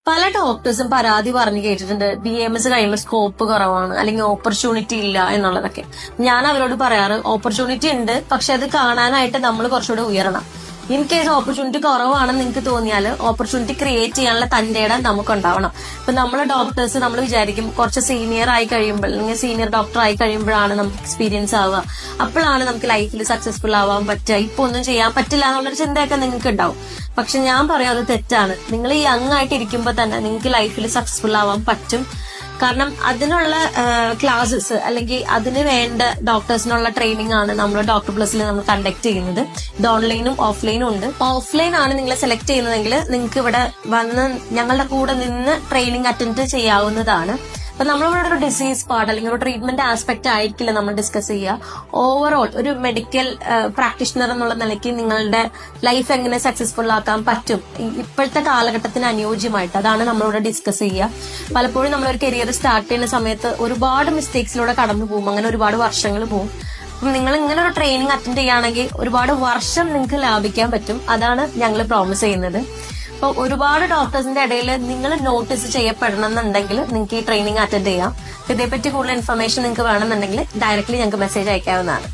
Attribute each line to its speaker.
Speaker 1: പല ഡോക്ടേഴ്സും പരാതി പറഞ്ഞു കേട്ടിട്ടുണ്ട് BAMS കഴിയുമ്പോൾ സ്കോപ്പ് കുറവാണ് അല്ലെങ്കിൽ ഓപ്പർച്യൂണിറ്റി ഇല്ല എന്നുള്ളതൊക്കെ. ഞാൻ അവരോട് പറയാറ് ഓപ്പർച്യൂണിറ്റി ഉണ്ട്, പക്ഷെ അത് കാണാനായിട്ട് നമ്മൾ കുറച്ചുകൂടെ ഉയരണം. ഇൻ കേസ് ഓപ്പർച്യൂണിറ്റി കുറവാണെന്ന് നിങ്ങൾക്ക് തോന്നിയാൽ ഓപ്പർച്യൂണിറ്റി ക്രിയേറ്റ് ചെയ്യാനുള്ള തന്റെ ഇടം നമുക്കുണ്ടാവണം. ഇപ്പൊ നമ്മൾ ഡോക്ടേഴ്സ് നമ്മൾ വിചാരിക്കും കുറച്ച് സീനിയർ ആയി കഴിയുമ്പോൾ അല്ലെങ്കിൽ സീനിയർ ഡോക്ടർ ആയി കഴിയുമ്പോഴാണ് നമുക്ക് എക്സ്പീരിയൻസ് ആവുക, അപ്പോഴാണ് നമുക്ക് ലൈഫിൽ സക്സസ്ഫുൾ ആവാൻ പറ്റുക, ഇപ്പൊ ഒന്നും ചെയ്യാൻ പറ്റില്ല എന്നുള്ളൊരു ചിന്തയൊക്കെ നിങ്ങൾക്ക് ഉണ്ടാവും. പക്ഷെ ഞാൻ പറയാം അത് തെറ്റാണ്. നിങ്ങൾ ഈ യങ് ആയിട്ട് ഇരിക്കുമ്പോൾ തന്നെ നിങ്ങൾക്ക് ലൈഫിൽ സക്സസ്ഫുൾ ആവാൻ പറ്റും. കാരണം അതിനുള്ള ക്ലാസ്സസ് അല്ലെങ്കിൽ അതിന് വേണ്ട ഡോക്ടേഴ്സിനുള്ള ട്രെയിനിങ് ആണ് നമ്മൾ ഡോക്ടർ പ്ലസിൽ നമ്മൾ കണ്ടക്ട് ചെയ്യുന്നത്. ഇത് ഓൺലൈനും ഓഫ്ലൈനും ഉണ്ട്. ഓഫ്ലൈൻ ആണ് നിങ്ങൾ സെലക്ട് ചെയ്യുന്നതെങ്കിൽ നിങ്ങൾക്ക് ഇവിടെ വന്ന് ഞങ്ങളുടെ കൂടെ നിന്ന് ട്രെയിനിങ് അറ്റൻഡ് ചെയ്യാവുന്നതാണ്. അപ്പൊ നമ്മളിവിടെ ഒരു ഡിസീസ് പാർട്ട് അല്ലെങ്കിൽ ഒരു ട്രീറ്റ്മെന്റ് ആസ്പെക്ട് ആയിരിക്കില്ല നമ്മൾ ഡിസ്കസ് ചെയ്യുക. ഓവറോൾ ഒരു മെഡിക്കൽ പ്രാക്ടീഷണർ എന്നുള്ള നിലയ്ക്ക് നിങ്ങളുടെ ലൈഫ് എങ്ങനെ സക്സസ്ഫുൾ ആക്കാൻ പറ്റും ഇപ്പോഴത്തെ കാലഘട്ടത്തിന് അനുയോജ്യമായിട്ട്, അതാണ് നമ്മളിവിടെ ഡിസ്കസ് ചെയ്യുക. പലപ്പോഴും നമ്മളൊരു കരിയർ സ്റ്റാർട്ട് ചെയ്യുന്ന സമയത്ത് ഒരുപാട് മിസ്റ്റേക്സിലൂടെ കടന്നു പോകും, അങ്ങനെ ഒരുപാട് വർഷങ്ങൾ പോകും. അപ്പം നിങ്ങൾ ഇങ്ങനെ ഒരു ട്രെയിനിങ് അറ്റൻഡ് ചെയ്യുകയാണെങ്കിൽ ഒരുപാട് വർഷം നിങ്ങൾക്ക് ലാഭിക്കാൻ പറ്റും. അതാണ് ഞങ്ങൾ പ്രോമിസ് ചെയ്യുന്നത്. അപ്പൊ ഒരുപാട് ഡോക്ടേഴ്സിന്റെ ഇടയിൽ നിങ്ങൾ നോട്ടീസ് ചെയ്യപ്പെടണം എന്നുണ്ടെങ്കിൽ നിങ്ങൾക്ക് ഈ ട്രെയിനിങ് അറ്റൻഡ് ചെയ്യാം. ഇതേപ്പറ്റി കൂടുതൽ ഇൻഫർമേഷൻ നിങ്ങൾക്ക് വേണമെന്നുണ്ടെങ്കിൽ ഡയറക്റ്റ്ലി ഞങ്ങൾക്ക് മെസ്സേജ് അയക്കാവുന്നതാണ്.